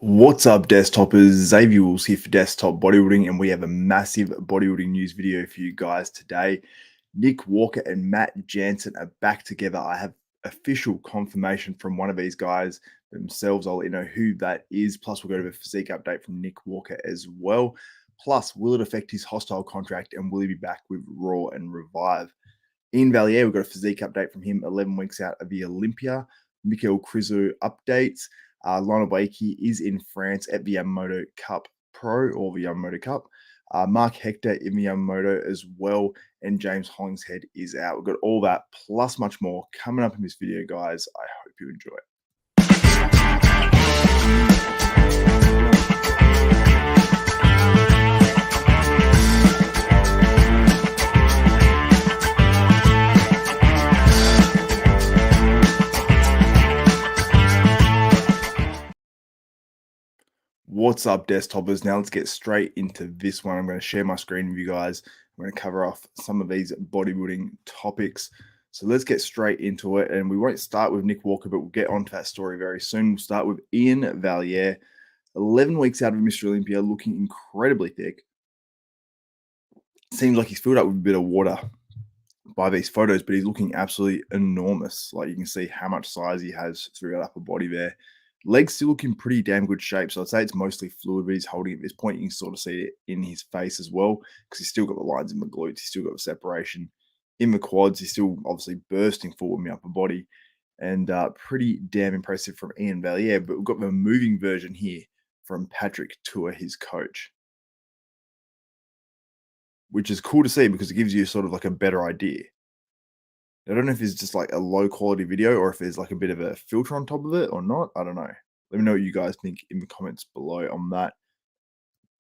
What's up, desktopers? Xavier Wills here for Desktop Bodybuilding, and we have a massive bodybuilding news video for you guys today. Nick Walker and Matt Jansen are back together. I have official confirmation from one of these guys themselves. I'll let you know who that is. Plus, we'll go to a physique update from Nick Walker as well. Plus, will it affect his Hosstile contract, and will he be back with Raw and Revive? Iain Valliere, we've got a physique update from him 11 weeks out of the Olympia. Mikhail Krizo updates. Lionel Beyeke is in France at the Yamamoto Cup Pro or the Yamamoto Cup. Marc Hector in the Yamamoto as well. And James Hollingshead is out. We've got all that plus much more coming up in this video, guys. I hope you enjoy it. What's up, desktopers? Now let's get straight into this one. I'm going to share my screen with you guys. I'm going to cover off some of these bodybuilding topics. So let's get straight into it. And we won't start with Nick Walker, but we'll get onto that story very soon. We'll start with Iain Valliere. 11 weeks out of Mr Olympia, looking incredibly thick. Seems like he's filled up with a bit of water by these photos, but he's looking absolutely enormous. Like, you can see how much size he has through that upper body there. Legs still look in pretty damn good shape. So I'd say it's mostly fluid, but he's holding at this point. You can sort of see it in his face as well, because he's still got the lines in the glutes. He's still got the separation in the quads. He's still obviously bursting forward in the upper body, and pretty damn impressive from Iain Valliere. But we've got the moving version here from Patrick Tour, his coach, which is cool to see because it gives you sort of like a better idea. I don't know if it's just like a low quality video or if there's like a bit of a filter on top of it or not. I don't know. Let me know what you guys think in the comments below on that.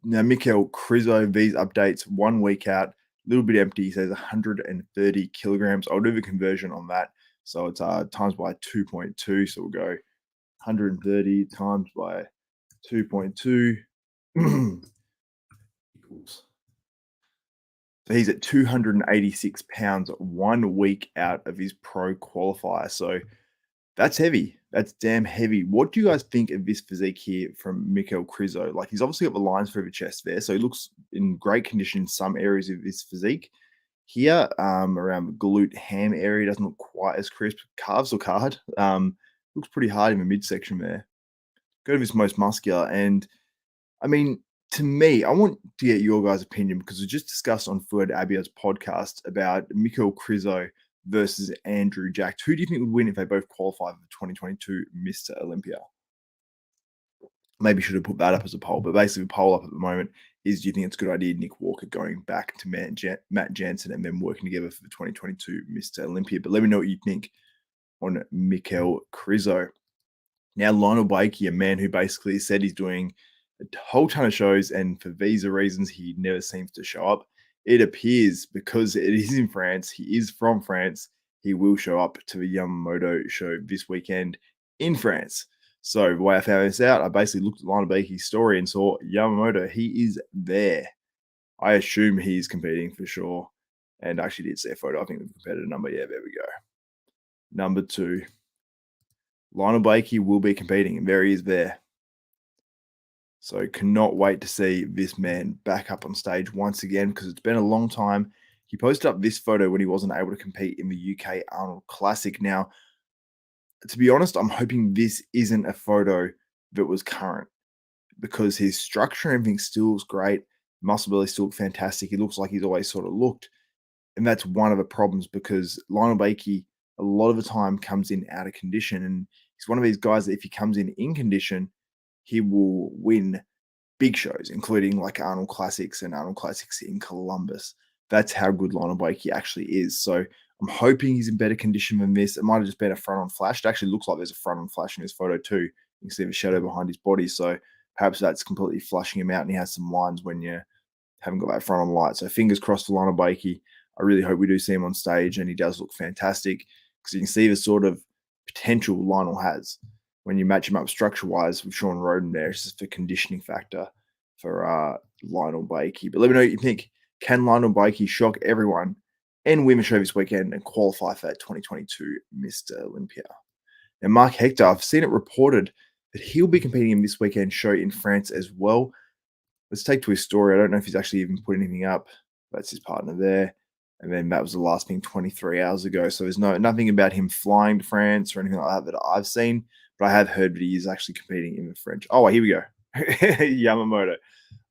Now, Mikhail Krizo, these updates 1 week out, a little bit empty. He says 130 kilograms. I'll do the conversion on that. So it's times by 2.2. So we'll go 130 times by 2.2 equals. So he's at 286 pounds 1 week out of his pro qualifier. So that's heavy. That's damn heavy. What do you guys think of this physique here from Mikhail Krizo? Like, he's obviously got the lines through the chest there. So he looks in great condition in some areas of his physique. Here, around the glute ham area, doesn't look quite as crisp. Calves look hard. Looks pretty hard in the midsection there. Go to his most muscular. And I mean, to me, I want to get your guys' opinion because we just discussed on Fuad Abiad's podcast about Mikhail Krizo versus Andrew Jacked. Who do you think would win if they both qualify for the 2022 Mr. Olympia? Maybe should have put that up as a poll, but basically the poll up at the moment is, do you think it's a good idea Nick Walker going back to Matt Jansen and then working together for the 2022 Mr. Olympia? But let me know what you think on Mikhail Krizo. Now, Lionel Beyeke, a man who basically said he's doing a whole ton of shows, and for visa reasons, he never seems to show up. It appears because it is in France, he is from France, he will show up to the Yamamoto show this weekend in France. So the way I found this out, I basically looked at Lionel Beyeke's story and saw Yamamoto. He is there. I assume he's competing for sure. And I actually did see a photo. I think the competitor number. Yeah, there we go. Number 2. Lionel Beyeke will be competing, and there he is there. So cannot wait to see this man back up on stage once again, because it's been a long time. He posted up this photo when he wasn't able to compete in the UK Arnold Classic. Now, to be honest, I'm hoping this isn't a photo that was current, because his structure and everything still looks great. Muscle belly still looks fantastic. He looks like he's always sort of looked. And that's one of the problems, because Lionel Beyeke, a lot of the time, comes in out of condition. And he's one of these guys that if he comes in condition, he will win big shows, including like Arnold Classics and Arnold Classics in Columbus. That's how good Lionel Beyeke actually is. So I'm hoping he's in better condition than this. It might have just been a front-on flash. It actually looks like there's a front-on flash in his photo too. You can see the shadow behind his body. So perhaps that's completely flushing him out, and he has some lines when you haven't got that front-on light. So fingers crossed for Lionel Beyeke. I really hope we do see him on stage, and he does look fantastic, because you can see the sort of potential Lionel has. When you match him up structure-wise with Sean Roden there, it's just a conditioning factor for Lionel Beyeke. But let me know what you think. Can Lionel Beyeke shock everyone and win the show this weekend and qualify for that 2022 Mr. Olympia? Now, Marc Hector, I've seen it reported that he'll be competing in this weekend show in France as well. Let's take to his story. I don't know if he's actually even put anything up. That's his partner there. And then that was the last thing 23 hours ago. So there's nothing about him flying to France or anything like that that I've seen. But I have heard that he is actually competing in the French. Oh, here we go. Yamamoto.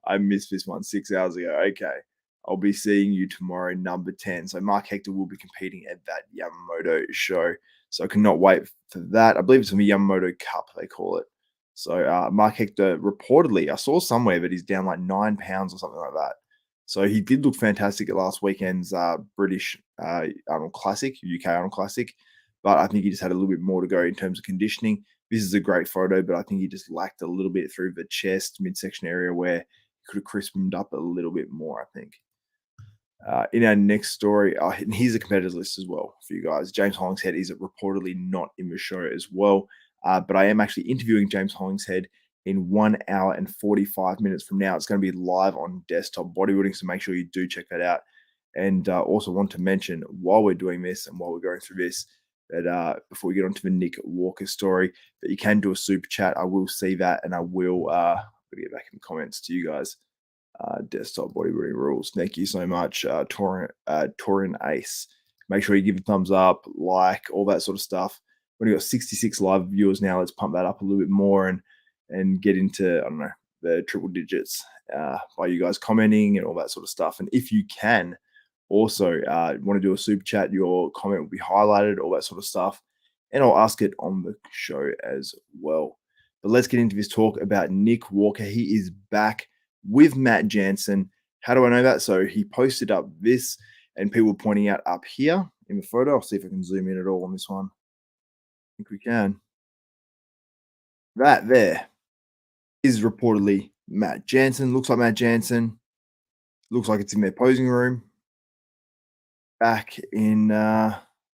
I missed this one 6 hours ago. Okay. I'll be seeing you tomorrow, number 10. So Marc Hector will be competing at that Yamamoto show. So I cannot wait for that. I believe it's from the Yamamoto Cup, they call it. So Marc Hector reportedly, I saw somewhere that he's down like 9 pounds or something like that. So he did look fantastic at last weekend's British Arnold Classic, UK Arnold Classic. But I think he just had a little bit more to go in terms of conditioning. This is a great photo, but I think he just lacked a little bit through the chest, midsection area where he could have crispened up a little bit more, I think. In our next story, and here's a competitors list as well for you guys. James Hollingshead is reportedly not in the show as well, but I am actually interviewing James Hollingshead in 1 hour and 45 minutes from now. It's going to be live on Desktop Bodybuilding, so make sure you do check that out. And also want to mention, while we're doing this and while we're going through this, that before we get onto the Nick Walker story, that you can do a super chat. I will see that, and I will get back in the comments to you guys. Desktop Bodybuilding rules. Thank you so much, Torin Ace. Make sure you give a thumbs up, like, all that sort of stuff. We've got 66 live viewers now. Let's pump that up a little bit more and get into, I don't know, the triple digits by you guys commenting and all that sort of stuff. And if you can also want to do a super chat, your comment will be highlighted, all that sort of stuff. And I'll ask it on the show as well. But let's get into this talk about Nick Walker. He is back with Matt Jansen. How do I know that? So he posted up this, and people pointing out up here in the photo. I'll see if I can zoom in at all on this one. I think we can. That there is reportedly Matt Jansen. Looks like Matt Jansen. Looks like it's in their posing room. Back in,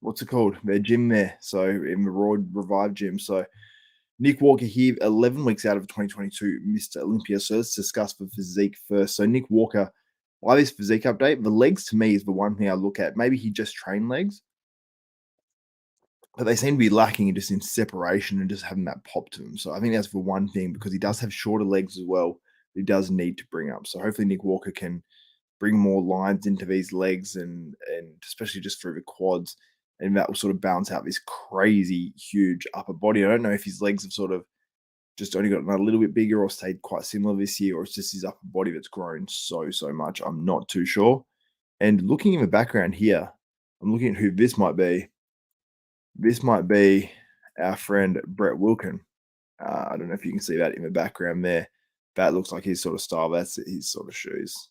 what's it called? Their gym there. So in the Raw Revive gym. So Nick Walker here, 11 weeks out of 2022 Mr Olympia. So let's discuss the physique first. So Nick Walker, by this physique update, the legs to me is the one thing I look at. Maybe he just trained legs, but they seem to be lacking just in separation and just having that pop to them. So I think that's the one thing, because he does have shorter legs as well. He does need to bring up. So hopefully Nick Walker can bring more lines into these legs and especially just through the quads. And that will sort of balance out this crazy huge upper body. I don't know if his legs have sort of just only gotten a little bit bigger or stayed quite similar this year, or it's just his upper body that's grown so much. I'm not too sure. And looking in the background here, I'm looking at who this might be. This might be our friend Brett Wilkin. I don't know if you can see that in the background there. That looks like his sort of style. That's his sort of shoes.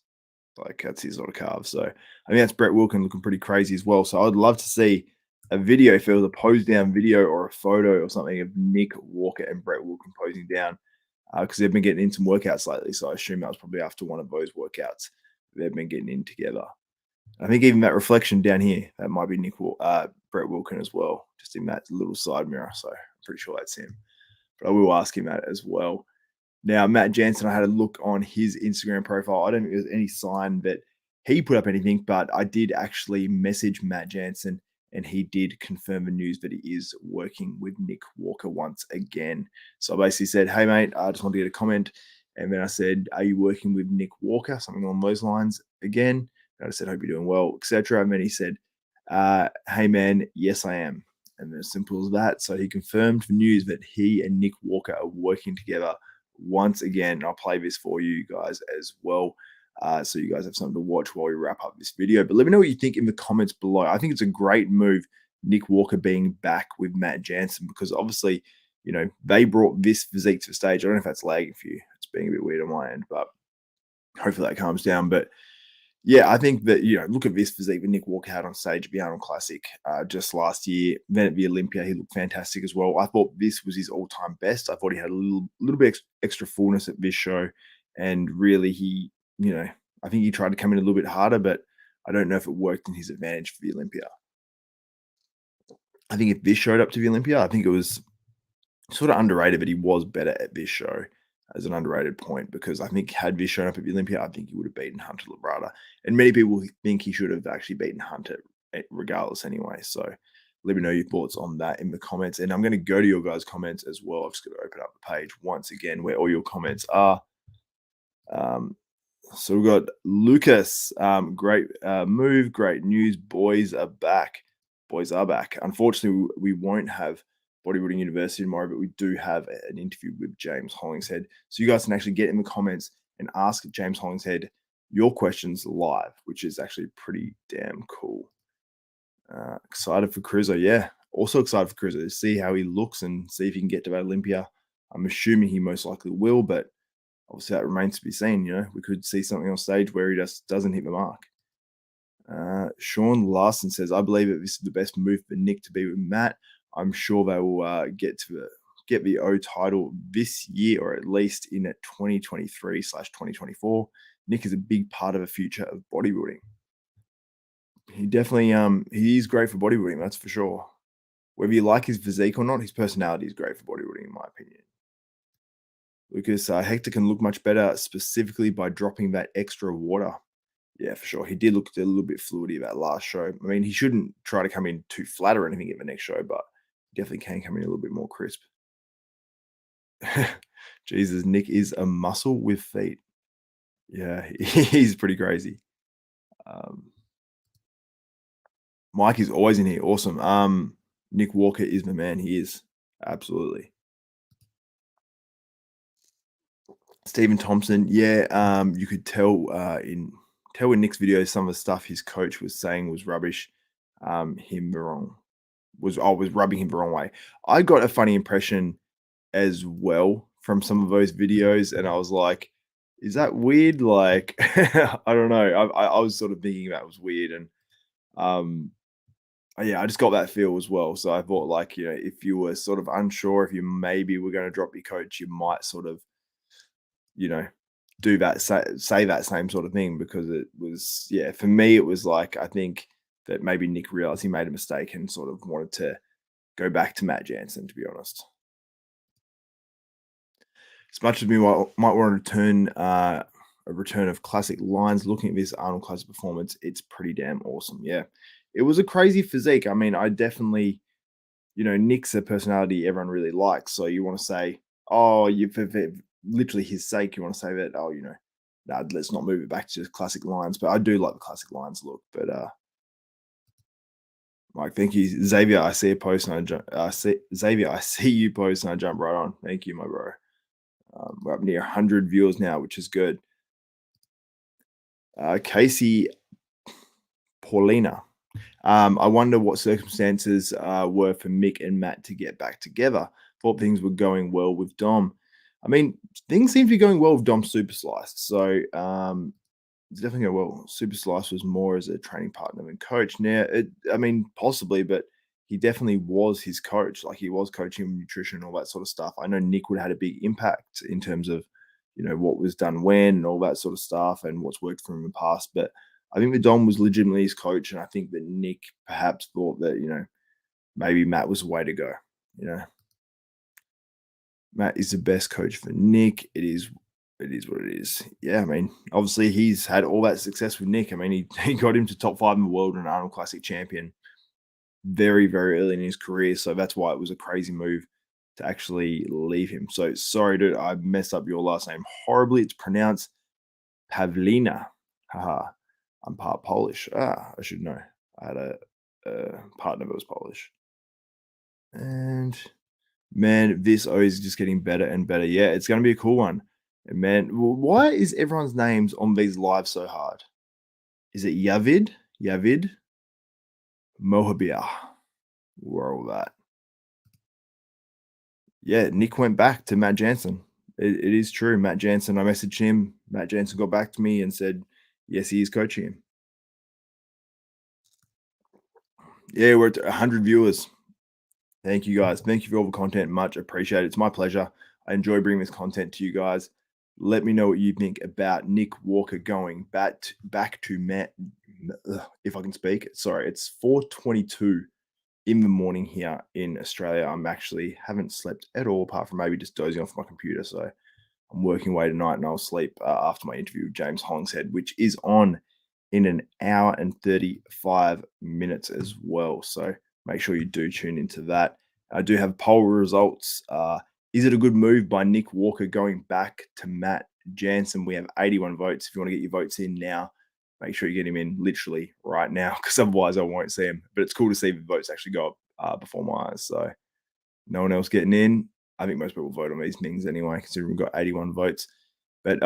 Like that's his sort of calves. So I mean, that's Brett Wilkin looking pretty crazy as well. So I'd love to see a video, if it was a pose down video or a photo or something of Nick Walker and Brett Wilkin posing down, because they've been getting in some workouts lately. So I assume that was probably after one of those workouts they've been getting in together. I think even that reflection down here, that might be Brett Wilkin as well, just in that little side mirror. So I'm pretty sure that's him. But I will ask him that as well. Now, Matt Jansen, I had a look on his Instagram profile. I don't think there's any sign that he put up anything, but I did actually message Matt Jansen, and he did confirm the news that he is working with Nick Walker once again. So I basically said, hey, mate, I just want to get a comment. And then I said, are you working with Nick Walker? Something along those lines again. And I said, hope you're doing well, etc. And then he said, hey, man, yes, I am. And then as simple as that. So he confirmed the news that he and Nick Walker are working together once again. I'll play this for you guys as well, so you guys have something to watch while we wrap up this video. But let me know what you think in the comments below. I think it's a great move, Nick Walker being back with Matt Jansen, because obviously, you know, they brought this physique to the stage. I don't know if that's lagging for you. It's being a bit weird on my end, but hopefully that calms down. But yeah, I think that, you know, look at this physique that Nick Walker had on stage at the Arnold Classic just last year. Then at the Olympia, he looked fantastic as well. I thought this was his all-time best. I thought he had a little bit extra fullness at this show. And really, he, you know, I think he tried to come in a little bit harder, but I don't know if it worked in his advantage for the Olympia. I think if this showed up to the Olympia, I think it was sort of underrated, but he was better at this show as an underrated point, because I think had Vish shown up at the Olympia, I think he would have beaten Hunter Labrada. And many people think he should have actually beaten Hunter regardless anyway. So Let me know your thoughts on that in the comments. And I'm going to go to your guys' comments as well. I've just got to open up the page once again where all your comments are. So we've got Lucas. Great move, great news. Boys are back. Boys are back. Unfortunately, we won't have Bodybuilding University tomorrow, but we do have an interview with James Hollingshead. So you guys can actually get in the comments and ask James Hollingshead your questions live, which is actually pretty damn cool. Excited for Krizo, yeah. Also excited for Krizo to see how he looks and see if he can get to Olympia. I'm assuming he most likely will, but obviously that remains to be seen. We could see something on stage where he just doesn't hit the mark. Sean Larson says, I believe that this is the best move for Nick to be with Matt. I'm sure they will get the O title this year, or at least in 2023/2024. Nick is a big part of the future of bodybuilding. He definitely he is great for bodybuilding, that's for sure. Whether you like his physique or not, his personality is great for bodybuilding, in my opinion. Lucas, Hector can look much better, specifically by dropping that extra water. Yeah, for sure. He did look a little bit fluidy that last show. I mean, he shouldn't try to come in too flat or anything at the next show, but he definitely can come in a little bit more crisp. Jesus, Nick is a muscle with feet. Yeah, he's pretty crazy. Mike is always in here. Awesome. Nick Walker is the man. He is. Absolutely. Stephen Thompson, yeah, you could tell in Nick's videos some of the stuff his coach was saying was rubbish. Was rubbing him the wrong way. I got a funny impression as well from some of those videos, and I was like, "Is that weird?" Like, I don't know. I was sort of thinking that was weird, and yeah, I just got that feel as well. So I thought, like, if you were sort of unsure if you maybe were going to drop your coach, you might sort of do that, say that same sort of thing, because it was, yeah, for me, it was like, I think that maybe Nick realized he made a mistake and sort of wanted to go back to Matt Jansen, to be honest. As much as we might want to return a return of classic lines, looking at this Arnold Classic performance, it's pretty damn awesome. Yeah, it was a crazy physique. I mean, I definitely, Nick's a personality everyone really likes. So you want to say, oh, for literally his sake, you want to say that, oh, nah, let's not move it back to just classic lines. But I do like the classic lines look. But Mike, thank you, Xavier. I see a post and I jump. Xavier, I see you post and I jump right on. Thank you, my bro. We're up near 100 viewers now, which is good. Casey Paulina. I wonder what circumstances were for Mick and Matt to get back together. Thought things were going well with Dom. I mean, things seem to be going well with Dom Super Sliced. So it's definitely going well. Super Slice was more as a training partner than coach. Now, I mean, possibly, but he definitely was his coach. Like, he was coaching him nutrition and all that sort of stuff. I know Nick would have had a big impact in terms of, what was done when and all that sort of stuff and what's worked for him in the past. But I think that Dom was legitimately his coach. And I think that Nick perhaps thought that, maybe Matt was the way to go. Matt is the best coach for Nick. It is what it is. Yeah, I mean, obviously he's had all that success with Nick. I mean, he got him to top 5 in the world and an Arnold Classic champion very, very early in his career. So that's why it was a crazy move to actually leave him. So sorry, dude, I messed up your last name horribly. It's pronounced Pavlina. Haha. I'm part Polish. I should know. I had a partner that was Polish. And man, this O is just getting better and better. Yeah, it's going to be a cool one. And man, why is everyone's names on these lives so hard? Is it Yavid? Mohabia. Where all that? Yeah, Nick went back to Matt Jansen. It is true. Matt Jansen, I messaged him. Matt Jansen got back to me and said, yes, he is coaching him. Yeah, we're at 100 viewers. Thank you, guys. Thank you for all the content. Much appreciated. It's my pleasure. I enjoy bringing this content to you guys. Let me know what you think about Nick Walker going back to Matt. If I can speak. Sorry, it's 4:22 in the morning here in Australia. I'm actually haven't slept at all, apart from maybe just dozing off my computer. So I'm working away tonight, and I'll sleep after my interview with James Hollingshead, which is on in an hour and 35 minutes as well. So make sure you do tune into that. I do have poll results. Is it a good move by Nick Walker going back to Matt Jansen? We have 81 votes. If you want to get your votes in now, make sure you get him in literally right now, because otherwise I won't see him. But it's cool to see the votes actually go up before my eyes. So no one else getting in. I think most people vote on these things anyway, considering we've got 81 votes. But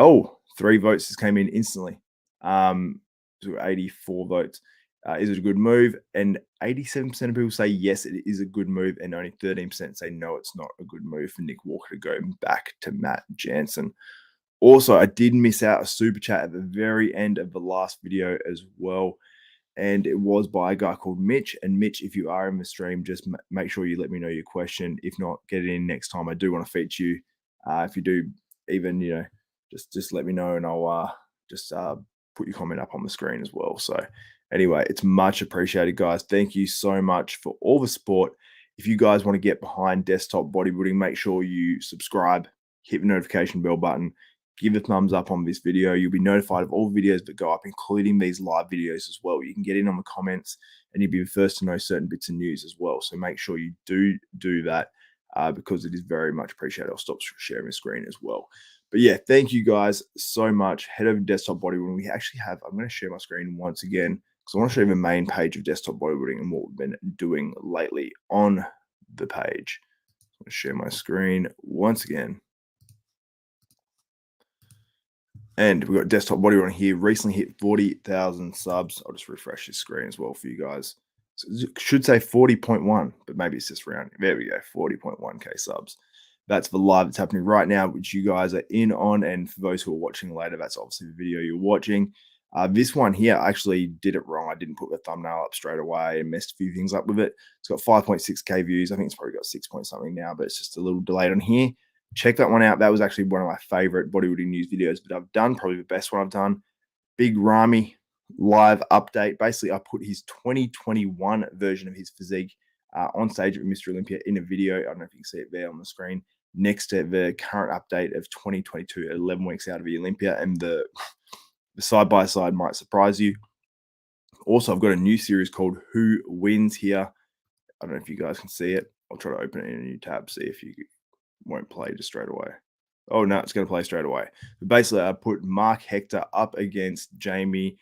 3 votes just came in instantly. So 84 votes. Is it a good move? And 87% of people say yes, it is a good move, and only 13% say no, it's not a good move for Nick Walker to go back to Matt Jansen. Also, I did miss out a super chat at the very end of the last video as well, and it was by a guy called Mitch. And Mitch, if you are in the stream, just make sure you let me know your question. If not, get it in next time. I do want to feature you. If you do, even just let me know, and I'll just put your comment up on the screen as well. So anyway, it's much appreciated, guys. Thank you so much for all the support. If you guys want to get behind desktop bodybuilding, make sure you subscribe, hit the notification bell button, give a thumbs up on this video. You'll be notified of all videos that go up, including these live videos as well. You can get in on the comments, and you'll be the first to know certain bits of news as well. So make sure you do that because it is very much appreciated. I'll stop sharing the screen as well. But yeah, thank you guys so much. Head over to Desktop Bodybuilding. We actually have, I'm going to share my screen once again, because I want to show you the main page of Desktop Bodybuilding and what we've been doing lately on the page. I'm going to share my screen once again. And we've got Desktop Bodybuilding here. Recently hit 40,000 subs. I'll just refresh this screen as well for you guys. So it should say 40.1, but maybe it's just round. There we go, 40.1K subs. That's the live that's happening right now, which you guys are in on. And for those who are watching later, that's obviously the video you're watching. This one here, I actually did it wrong. I didn't put the thumbnail up straight away and messed a few things up with it. It's got 5.6K views. I think it's probably got 6 point something now, but it's just a little delayed on here. Check that one out. That was actually one of my favorite bodybuilding news videos that I've done, probably the best one I've done. Big Ramy live update. Basically, I put his 2021 version of his physique on stage at Mr Olympia in a video. I don't know if you can see it there on the screen, next to the current update of 2022, 11 weeks out of the Olympia, and the side-by-side might surprise you. Also, I've got a new series called Who Wins here. I don't know if you guys can see it. I'll try to open it in a new tab, see if you won't play just straight away. Oh, no, it's going to play straight away. But basically, I put Marc Hector up against Jamie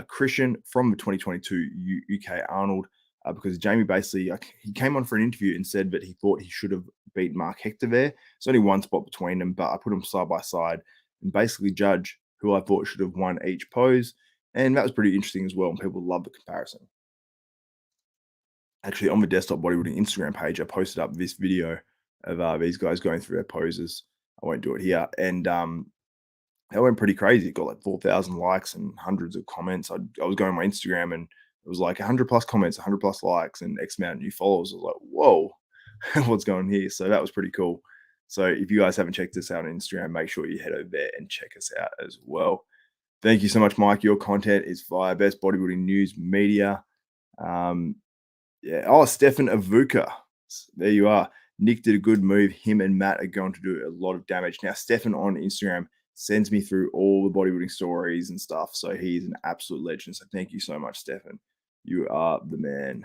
Christian from the 2022 UK Arnold, because Jamie basically, he came on for an interview and said that he thought he should have beat Marc Hector there. It's only one spot between them, but I put them side by side and basically judge who I thought should have won each pose. And that was pretty interesting as well, and people love the comparison. Actually, on the Desktop Bodybuilding Instagram page, I posted up this video of these guys going through their poses. I won't do it here. And that went pretty crazy. It got like 4,000 likes and hundreds of comments. I was going on my Instagram, and it was like 100 plus comments, 100 plus likes, and X amount of new followers. I was like, whoa, what's going on here? So that was pretty cool. So if you guys haven't checked us out on Instagram, make sure you head over there and check us out as well. Thank you so much, Mike. Your content is via Best Bodybuilding News Media. Yeah. Oh, Stefan Avuka. There you are. Nick did a good move. Him and Matt are going to do a lot of damage. Now, Stefan on Instagram sends me through all the bodybuilding stories and stuff. So he's an absolute legend. So thank you so much, Stefan. You are the man.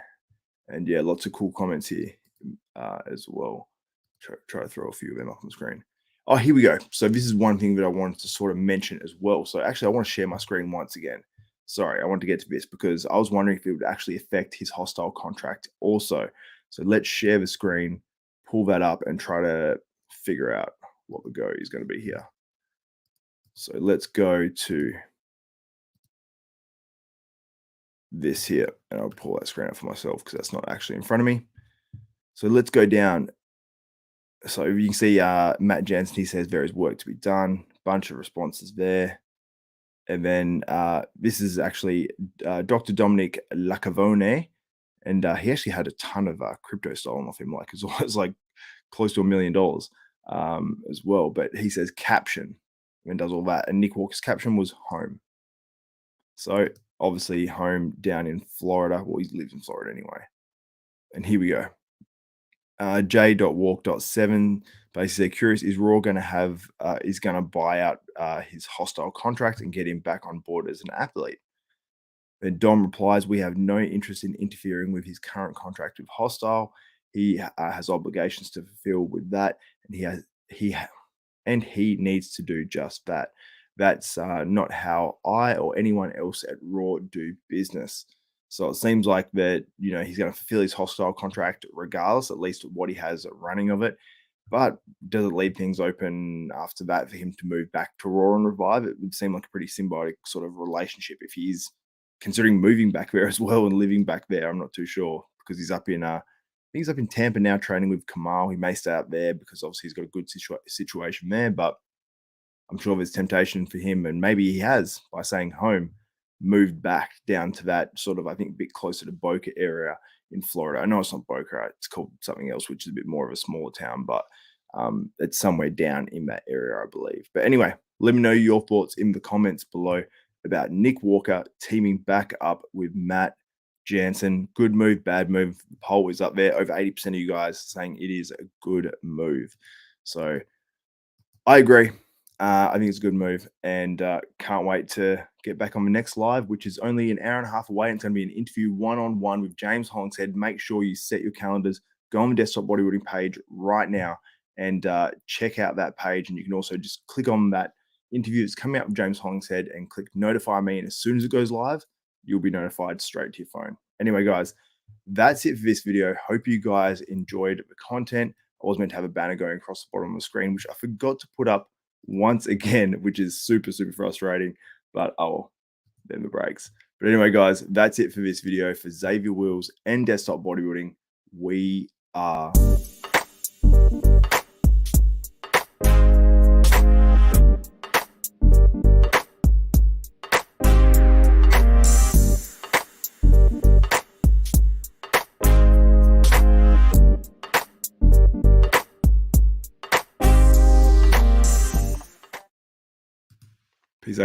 And yeah, lots of cool comments here as well. Try to throw a few of them up on the screen. Oh, here we go. So this is one thing that I wanted to sort of mention as well. So actually, I want to share my screen once again. Sorry, I wanted to get to this because I was wondering if it would actually affect his Hosstile contract also. So let's share the screen, pull that up, and try to figure out what the go is going to be here. So let's go to this here, and I'll pull that screen up for myself because that's not actually in front of me. So let's go down. So you can see Matt Jansen, he says there is work to be done. Bunch of responses there. And then this is actually Dr. Dominic Lacavone, and he actually had a ton of crypto stolen off him, like as well as like close to $1 million as well. But he says caption and does all that. And Nick Walker's caption was home. So obviously home down in Florida. Well, he lives in Florida anyway. And here we go. J.walk.7 basically curious, is Raw going to have is going to buy out his Hosstile contract and get him back on board as an athlete? Then Dom replies, "We have no interest in interfering with his current contract with Hosstile. He has obligations to fulfill with that, and he needs to do just that. That's not how I or anyone else at Raw do business." So it seems like that, he's going to fulfill his Hostile contract regardless, at least what he has running of it. But does it leave things open after that for him to move back to Raw and Revive? It would seem like a pretty symbiotic sort of relationship if he's considering moving back there as well and living back there. I'm not too sure because he's up in I think he's up in Tampa now training with Kamal. He may stay up there because obviously he's got a good situation there, but I'm sure there's temptation for him, and maybe he has, by saying home, moved back down to that sort of, I think, a bit closer to Boca area in Florida. I know it's not Boca, it's called something else, which is a bit more of a smaller town, but it's somewhere down in that area, I believe. But anyway, let me know your thoughts in the comments below about Nick Walker teaming back up with Matt Jansen. Good move, bad move. The poll is up there. Over 80% of you guys saying it is a good move. So I agree. I think it's a good move, and can't wait to get back on the next live, which is only an hour and a half away. And it's going to be an interview one-on-one with James Hollingshead. Make sure you set your calendars. Go on the Desktop Bodybuilding page right now and check out that page. And you can also just click on that interview that's coming out with James Hollingshead and click notify me. And as soon as it goes live, you'll be notified straight to your phone. Anyway, guys, that's it for this video. Hope you guys enjoyed the content. I was meant to have a banner going across the bottom of the screen, which I forgot to put up once again, which is super, super frustrating, but oh, then the breaks. But anyway, guys, that's it for this video. For Xavier Wills and Desktop Bodybuilding, we are peace out.